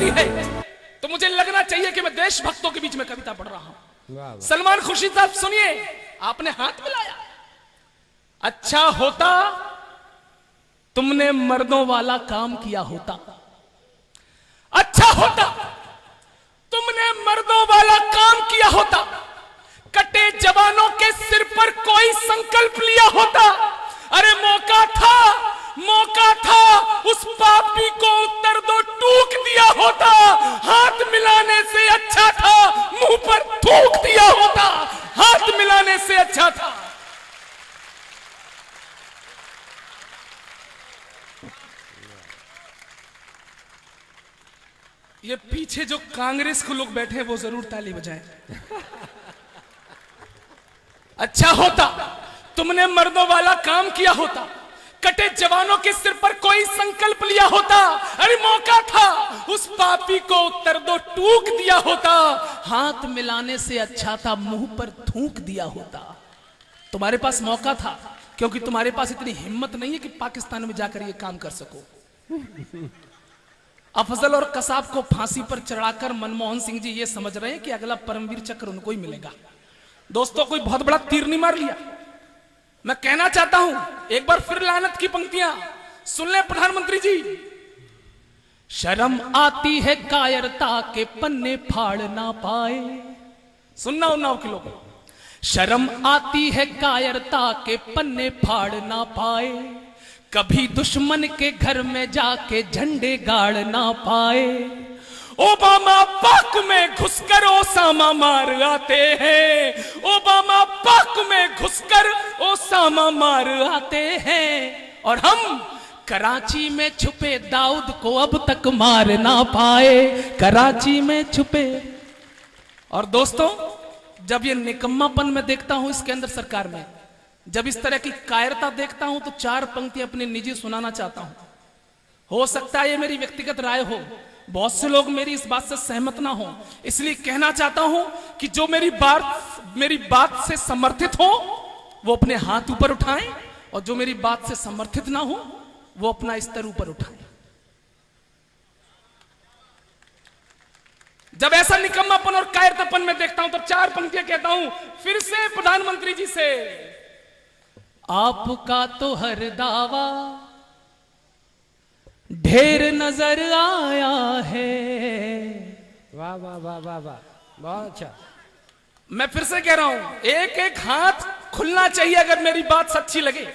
आती है तो मुझे लगना चाहिए कि मैं देशभक्तों के बीच में कविता पढ़ रहा हूं। सलमान खुर्शीद साहब सुनिए, आपने हाथ मिलाया। अच्छा होता तुमने मर्दों वाला काम किया होता, अच्छा होता तुमने मर्दों वाला काम किया होता, कटे जवानों के सिर पर कोई संकल्प लिया होता। अरे मौका था उस पापी को उत्तर दो टूक दिया होता, हाथ मिलाने से अच्छा था मुंह पर थूक दिया होता, हाथ मिलाने से अच्छा था। ये पीछे जो कांग्रेस के लोग बैठे हैं वो जरूर ताली बजाएं। अच्छा होता तुमने मर्दों वाला काम किया होता, कटे जवानों के सिर पर कोई संकल्प लिया होता। अरे मौका था उस पापी को उत्तर दो टूक दिया होता, हाथ मिलाने से अच्छा था मुंह पर थूक दिया होता। तुम्हारे पास मौका था क्योंकि तुम्हारे पास इतनी हिम्मत नहीं है कि पाकिस्तान में जाकर ये काम कर सको। अफजल और कसाब को फांसी पर चढ़ाकर मनमोहन सिंह जी ये समझ रहे हैं कि अगला परमवीर चक्र उनको ही मिलेगा। दोस्तों, कोई बहुत बड़ा तीर नहीं मार लिया। मैं कहना चाहता हूं, एक बार फिर लानत की पंक्तियां सुन ले प्रधानमंत्री जी। शर्म आती है कायरता के पन्ने फाड़ ना पाए। सुनना उन्नाव के लोग, शर्म आती है कायरता के पन्ने फाड़ ना पाए, कभी दुश्मन के घर में जाके झंडे गाड़ ना पाए। ओबामा पाक में घुसकर ओसामा मार आते हैं, ओबामा पाक में घुसकर ओसामा मार आते हैं, और हम कराची में छुपे दाऊद को अब तक मार ना पाए, कराची में छुपे। और दोस्तों, जब ये निकम्मापन में देखता हूं इसके अंदर सरकार में, जब इस तरह की कायरता देखता हूं तो चार पंक्तियां अपने निजी सुनाना चाहता हूं। हो सकता है ये मेरी व्यक्तिगत राय हो, बहुत से लोग मेरी इस बात से सहमत ना हो, इसलिए कहना चाहता हूं कि जो मेरी बात से समर्थित हो वो अपने हाथ ऊपर उठाएं, और जो मेरी बात से समर्थित ना हो वो अपना स्तर ऊपर उठाएं। जब ऐसा निकम्मापन और कायरतापन में देखता हूं तो चार पंक्तियां कहता हूं फिर से प्रधानमंत्री जी से। आपका तो हर दावा ढेर नजर आया है। वाह वाह वाह वाह वाह, बहुत अच्छा। मैं फिर से कह रहा हूं, एक एक हाथ खुलना चाहिए अगर मेरी बात सच्ची लगे।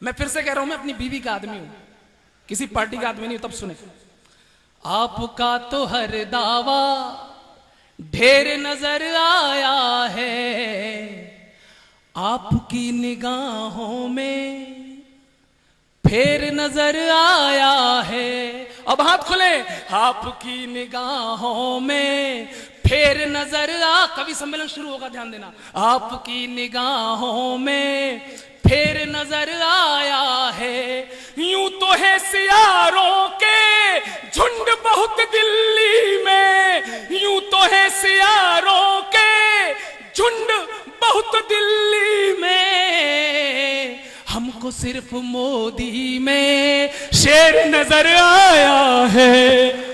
मैं फिर से कह रहा हूं, मैं अपनी बीवी का आदमी हूं, किसी पार्टी का आदमी नहीं हूं। तब सुने, आपका तो हर दावा ढेर नजर आया है, आपकी निगाहों में फेर नजर आया है। अब हाथ खुले, आपकी निगाहों में फेर नजर कवि सम्मेलन शुरू होगा, ध्यान देना। आपकी निगाहों में फेर नजर आया है, यूं तो है सियारों के झुंड बहुत दिल्ली में, यूं तो है सियारों के झुंड बहुत दिल्ली में, हमको सिर्फ मोदी में शेर नजर आया है।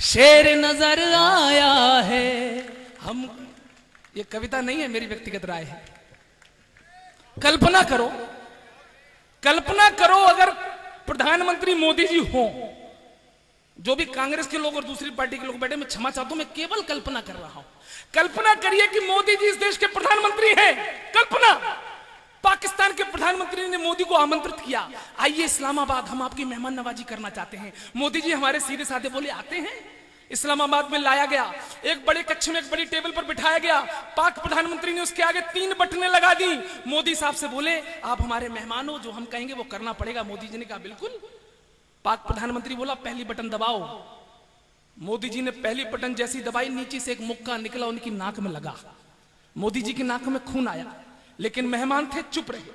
शेर नजर आया है हम। ये कविता नहीं है, मेरी व्यक्तिगत राय है। कल्पना करो, कल्पना करो अगर प्रधानमंत्री मोदी जी हो, जो भी कांग्रेस के लोग और दूसरी पार्टी के लोग बैठे, मैं क्षमा चाहता हूं, मैं केवल कल्पना कर रहा हूं। कल्पना करिए कि मोदी जी इस देश के प्रधानमंत्री हैं। कल्पना, पाकिस्तान के प्रधानमंत्री ने मोदी को आमंत्रित किया, आइए इस्लामाबाद, हम आपकी मेहमान नवाजी करना चाहते हैं। मोदी जी हमारे सीधे साधे बोले, आते हैं। इस्लामाबाद में लाया गया, एक बड़े कक्ष में एक बड़ी टेबल पर बिठाया गया। पाक प्रधानमंत्री ने उसके आगे 3 बटनें लगा दी। मोदी साहब से बोले, आप हमारे मेहमान हो, जो हम कहेंगे वो करना पड़ेगा। मोदी जी ने कहा बिल्कुल। पाक प्रधानमंत्री बोला, पहली बटन दबाओ। मोदी जी ने पहली बटन जैसी दबाई, नीचे से एक मुक्का निकला, उनकी नाक में लगा। मोदी जी की नाक में खून आया, लेकिन मेहमान थे, चुप रहे।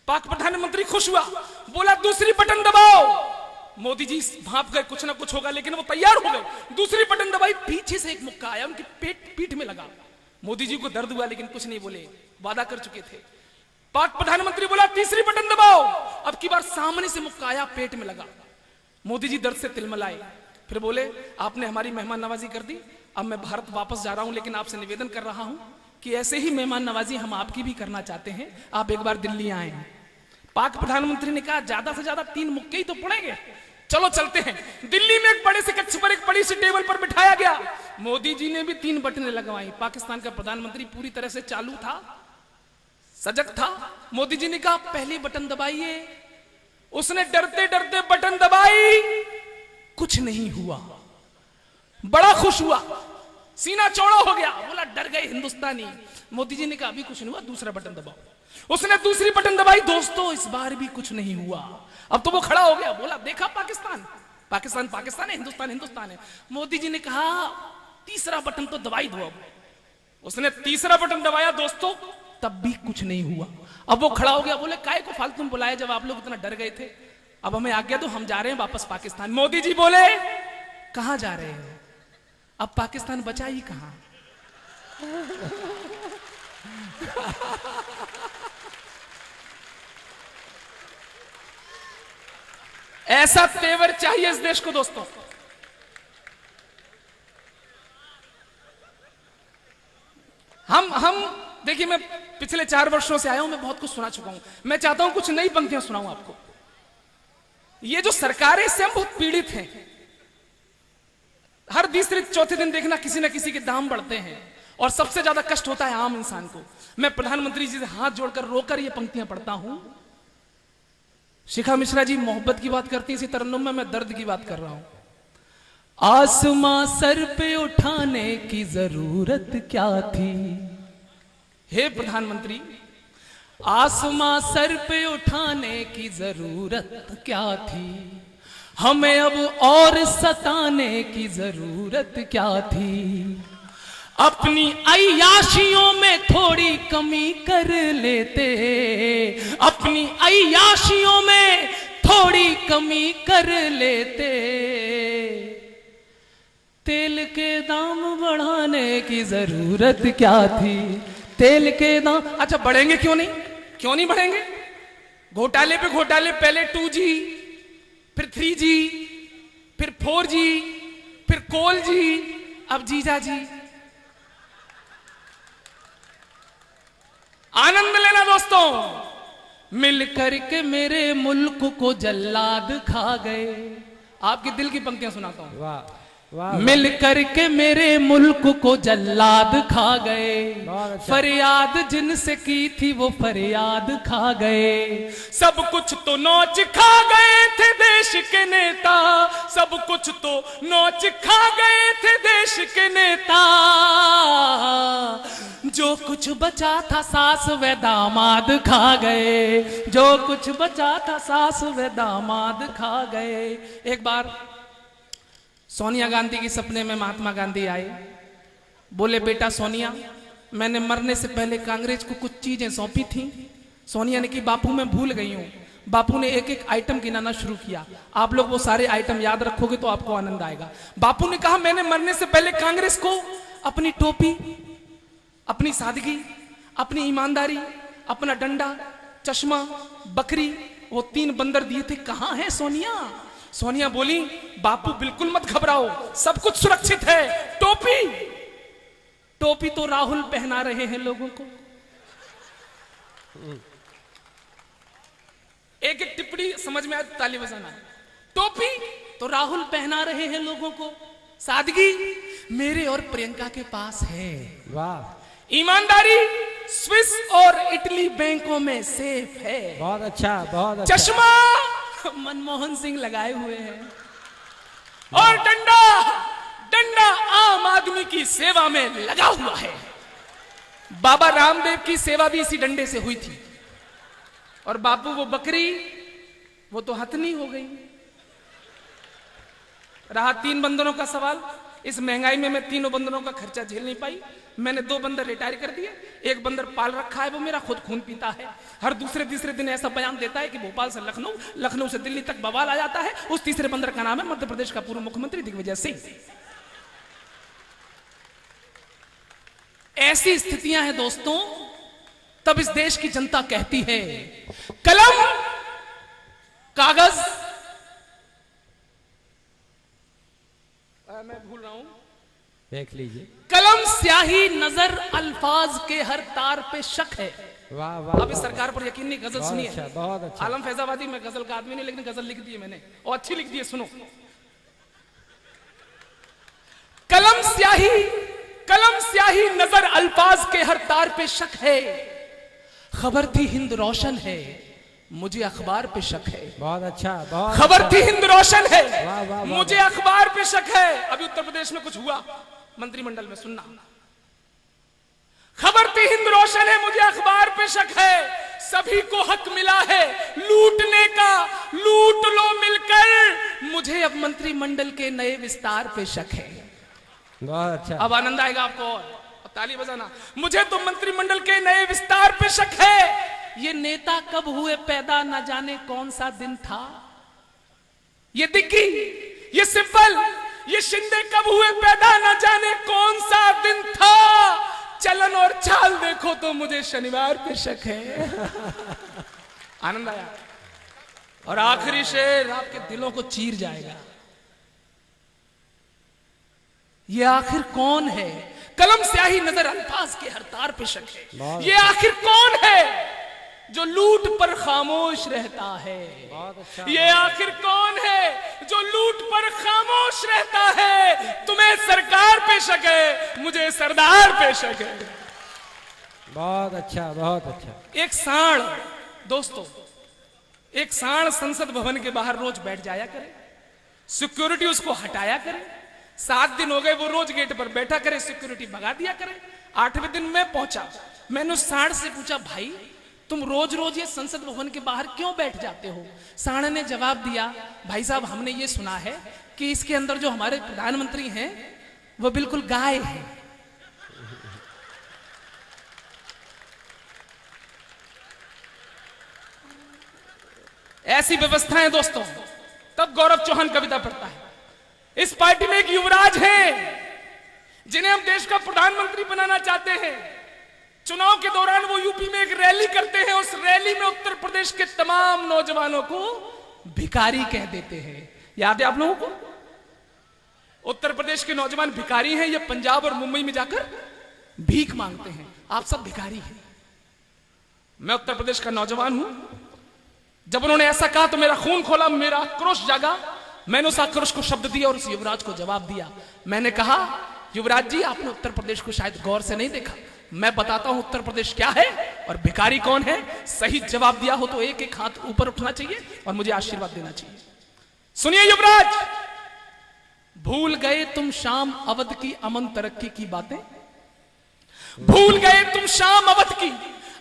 पाक प्रधानमंत्री खुश हुआ, बोला दूसरी बटन दबाओ। मोदी जी भाप गए, कुछ ना कुछ होगा, लेकिन वो तैयार हो गए। दूसरी बटन दबाई, पीछे से एक मुक्का आया, उनकी पीठ में लगा। मोदी जी को दर्द हुआ, लेकिन कुछ नहीं बोले, वादा कर चुके थे। पाक प्रधानमंत्री बोला तीसरी बटन दबाओ। अब की बार सामने से मुक्का आया, पेट में लगा। मोदी जी दर्द से तिलमिलाए, फिर बोले आपने हमारी मेहमान नवाजी कर दी, अब मैं भारत वापस जा रहा हूं, लेकिन आपसे निवेदन कर रहा हूं कि ऐसे ही मेहमान नवाजी हम आपकी भी करना चाहते हैं, आप एक बार दिल्ली आए। पाक प्रधानमंत्री ने कहा ज्यादा से ज्यादा 3 मुक्के ही तो पड़ेंगे, चलो चलते हैं। दिल्ली में एक बड़े से कक्ष पर एक बड़ी सी टेबल पर बिठाया गया। मोदी जी ने भी 3 बटनें लगवाई। पाकिस्तान का प्रधानमंत्री पूरी तरह से चालू था, सजग था। मोदी जी ने कहा पहली बटन दबाइए। उसने डरते डरते बटन दबाई, कुछ नहीं हुआ। बड़ा खुश हुआ, सीना चौड़ा हो गया, बोला डर गए हिंदुस्तानी। मोदी जी ने कहा अभी कुछ नहीं हुआ, दूसरा बटन दबाओ। उसने दूसरी बटन दबाई, दोस्तों इस बार भी कुछ नहीं हुआ। अब तो वो खड़ा हो गया, बोला देखा पाकिस्तान पाकिस्तान पाकिस्तान है, हिंदुस्तान हिंदुस्तान है। मोदी जी ने कहा तीसरा बटन तो दबाई दो। अब उसने तीसरा बटन दबाया दोस्तों, तब भी कुछ नहीं हुआ। अब वो खड़ा हो गया, बोले काहे को फालतू में बुलाया जब आप लोग इतना डर गए थे, अब हमें आज्ञा दो, हम जा रहे हैं वापस पाकिस्तान। मोदी जी बोले कहां जा रहे हैं, अब पाकिस्तान बचा ही कहां। ऐसा तेवर चाहिए इस देश को दोस्तों। हम देखिए, मैं पिछले 4 वर्षों से आया हूं, मैं बहुत कुछ सुना चुका हूं। मैं चाहता हूं कुछ नई पंक्तियां सुनाऊं आपको। ये जो सरकारें, इससे हम बहुत पीड़ित हैं। हर तीसरे चौथे दिन देखना किसी ना किसी के दाम बढ़ते हैं, और सबसे ज्यादा कष्ट होता है आम इंसान को। मैं प्रधानमंत्री जी से हाथ जोड़कर रोकर ये पंक्तियां पढ़ता हूं। शिखा मिश्रा जी मोहब्बत की बात करती है इसी तरन्नुम में, मैं दर्द की बात कर रहा हूं। आसमां सर पे उठाने की जरूरत क्या थी, हे प्रधानमंत्री आसमां सर पे उठाने की जरूरत क्या थी, हमें अब और सताने की जरूरत क्या थी। अपनी अय्याशियों में थोड़ी कमी कर लेते, अपनी अय्याशियों में थोड़ी कमी कर लेते, तेल के दाम बढ़ाने की जरूरत क्या थी। तेल के दाम अच्छा बढ़ेंगे क्यों नहीं बढ़ेंगे। घोटाले पे घोटाले, पहले 2G, फिर 3G, फिर 4G, फिर कोल जी, अब जीजा जी। आनंद लेना दोस्तों, मिल करके मेरे मुल्क को जल्लाद खा गए। आपके दिल की पंक्तियां सुनाता हूं। वाह वाह, मिल करके मेरे मुल्क को जल्लाद खा गए, अच्छा। फरियाद जिनसे की थी वो फरियाद खा गए। सब कुछ तो नोच खा गए थे देश के नेता, सब कुछ तो नोच खा गए थे देश के नेता। जो कुछ बचा था सास व दामाद खा गए, जो कुछ बचा था सास व दामाद खा गए। एक बार सोनिया गांधी के सपने में महात्मा गांधी आए, बोले बेटा सोनिया, मैंने मरने से पहले कांग्रेस को कुछ चीजें सौंपी थी। सोनिया ने की बापू मैं भूल गई हूं। बापू ने एक एक आइटम गिनाना शुरू किया। आप लोग वो सारे आइटम याद रखोगे तो आपको आनंद आएगा। बापू ने कहा मैंने मरने से पहले कांग्रेस को अपनी टोपी, अपनी सादगी, अपनी ईमानदारी, अपना डंडा, चश्मा, बकरी, वो 3 बंदर दिए थे। कहां है सोनिया? सोनिया बोली बापू बिल्कुल मत घबराओ, सब कुछ सुरक्षित है। टोपी, टोपी तो राहुल पहना रहे हैं लोगों को। एक एक टिप्पणी समझ में आए तो ताली बजाना। टोपी तो राहुल पहना रहे हैं लोगों को, सादगी मेरे और प्रियंका के पास है। वाह, ईमानदारी स्विस और इटली बैंकों में सेफ है। बहुत अच्छा, बहुत अच्छा। चश्मा मनमोहन सिंह लगाए हुए हैं, और डंडा, डंडा आम आदमी की सेवा में लगा हुआ है। बाबा रामदेव की सेवा भी इसी डंडे से हुई थी। और बापू वो बकरी, वो तो हथनी हो गई। रहा 3 बंदरों का सवाल। इस महंगाई में मैं 3 बंदरों का खर्चा झेल नहीं पाई। मैंने 2 बंदर रिटायर कर दिए। एक बंदर पाल रखा है, वो मेरा खुद खून पीता है। हर दूसरे तीसरे दिन ऐसा बयान देता है कि भोपाल से लखनऊ, लखनऊ से दिल्ली तक बवाल आ जाता है। उस तीसरे बंदर का नाम है मध्य प्रदेश का पूर्व मुख्यमंत्री दिग्विजय सिंह। ऐसी स्थितियां हैं दोस्तों, तब इस देश की जनता कहती है कलम कागज, मैं भूल रहा हूं, देख लीजिए। कलम स्याही नजर अल्फाज के हर तार पे शक है। वाह वाह। अब इस सरकार पर यकीन नहीं, गजल सुनिए। अच्छा, बहुत अच्छा। आलम फैजाबादी, मैं गजल का आदमी नहीं, लेकिन गजल लिख दी है मैंने और अच्छी लिख दी है, सुनो। कलम स्याही नजर अल्फाज के हर तार पे शक है। खबर थी हिंद रोशन है, मुझे अखबार पे शक है। बहुत अच्छा, बहुत खबर अच्छा। थी हिंद रोशन है, वाह, वाह, वाह, मुझे अखबार पे शक है। अभी उत्तर प्रदेश में कुछ हुआ मंत्रिमंडल में, सुनना। खबर थी हिंद रोशन है, मुझे अखबार पे शक है। सभी को हक मिला है लूटने का, लूट लो मिलकर। मुझे अब मंत्रिमंडल के नए विस्तार पे शक है। बहुत अच्छा। अब आनंद आएगा आपको और ताली बजाना। मुझे तो मंत्रिमंडल के नए विस्तार पे शक है। ये नेता कब हुए पैदा, न जाने कौन सा दिन था। ये दिग्गी, ये सिब्बल, ये शिंदे कब हुए पैदा, न जाने कौन सा दिन था। चलन और चाल देखो तो मुझे शनिवार पे शक है। आनंद आया। और आखिरी शेर आपके दिलों को चीर जाएगा। ये आखिर कौन है, कलम स्याही नजर अल्फाज के हर तार पे शक है। ये आखिर कौन है जो लूट पर खामोश रहता है। बहुत अच्छा। ये आखिर कौन है जो लूट पर खामोश रहता है। तुम्हें सरकार पे शक है, मुझे सरदार पे शक है। बहुत अच्छा, बहुत अच्छा। एक सांड, दोस्तों, एक सांड संसद भवन के बाहर रोज बैठ जाया करे, सिक्योरिटी उसको हटाया करे। 7 दिन हो गए वो रोज गेट पर बैठा करे, सिक्योरिटी भगा दिया करे। 8वें दिन में पहुंचा, मैंने उस सांड से पूछा, भाई तुम रोज रोज ये संसद भवन के बाहर क्यों बैठ जाते हो। सांड ने जवाब दिया, भाई साहब हमने ये सुना है कि इसके अंदर जो हमारे प्रधानमंत्री हैं वो बिल्कुल गाय है। ऐसी व्यवस्था है दोस्तों। तब गौरव चौहान कविता पढ़ता है, इस पार्टी में एक युवराज है जिन्हें हम देश का प्रधानमंत्री बनाना चाहते हैं। चुनाव के दौरान वो यूपी में एक रैली करते हैं, उस रैली में उत्तर प्रदेश के तमाम नौजवानों को भिखारी कह देते हैं। याद है आप लोगों को? उत्तर प्रदेश के नौजवान भिखारी हैं, ये पंजाब और मुंबई में जाकर भीख मांगते हैं। आप सब भिखारी हैं। मैं उत्तर प्रदेश का नौजवान हूं। जब उन्होंने ऐसा कहा तो मेरा खून खोला, मेरा आक्रोश जागा। मैंने उस आक्रोश को शब्द दिया और उस युवराज को जवाब दिया। मैंने कहा, युवराज जी आपने उत्तर प्रदेश को शायद गौर से नहीं देखा, मैं बताता हूं उत्तर प्रदेश क्या है और भिखारी कौन है। सही जवाब दिया हो तो एक एक हाथ ऊपर उठना चाहिए और मुझे आशीर्वाद देना चाहिए। सुनिए युवराज, भूल गए तुम शाम अवध की अमन तरक्की की बातें। भूल गए तुम शाम अवध की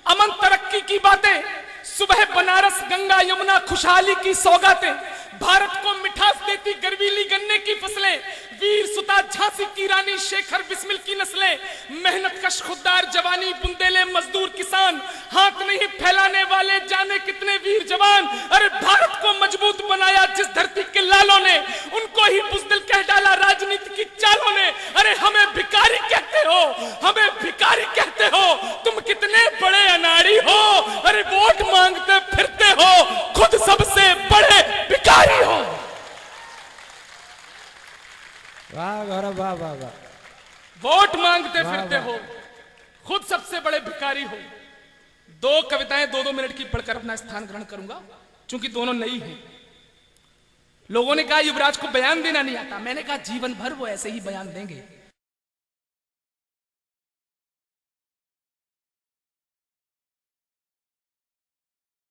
अमन तरक्की की बातें। सुबह बनारस गंगा यमुना खुशहाली की सौगातें। भारत को मिठास देती गर्वीली गन्ने की फसलें। वीर सुता झांसी की रानी शेखर बिस्मिल की नस्लें। मेहनत कश खुददार जवानी बुंदेले मजदूर किसान। हाथ नहीं फैलाने वाले जाने कितने वीर जवान। अरे भारत को मजबूत बनाया जिस धरती के लालों ने, उनको ही बुज़दिल कह डाला राजनीति की चालों ने। अरे हमें भिखारी कहते हो, हमें भिखारी कहते हो, तुम कितने बड़े अनाड़ी हो। अरे वोट मांगते फिरते हो, खुद सबसे बड़े भिखारी हो। वाह गौरव, वाह वाह वाह। वोट मांगते फिरते हो, खुद सबसे बड़े भिखारी हो। 2 कविताएं 2-2 मिनट की पढ़कर अपना स्थान ग्रहण करूंगा, क्योंकि दोनों नई हैं। लोगों ने कहा युवराज को बयान देना नहीं आता, मैंने कहा जीवन भर वो ऐसे ही बयान देंगे।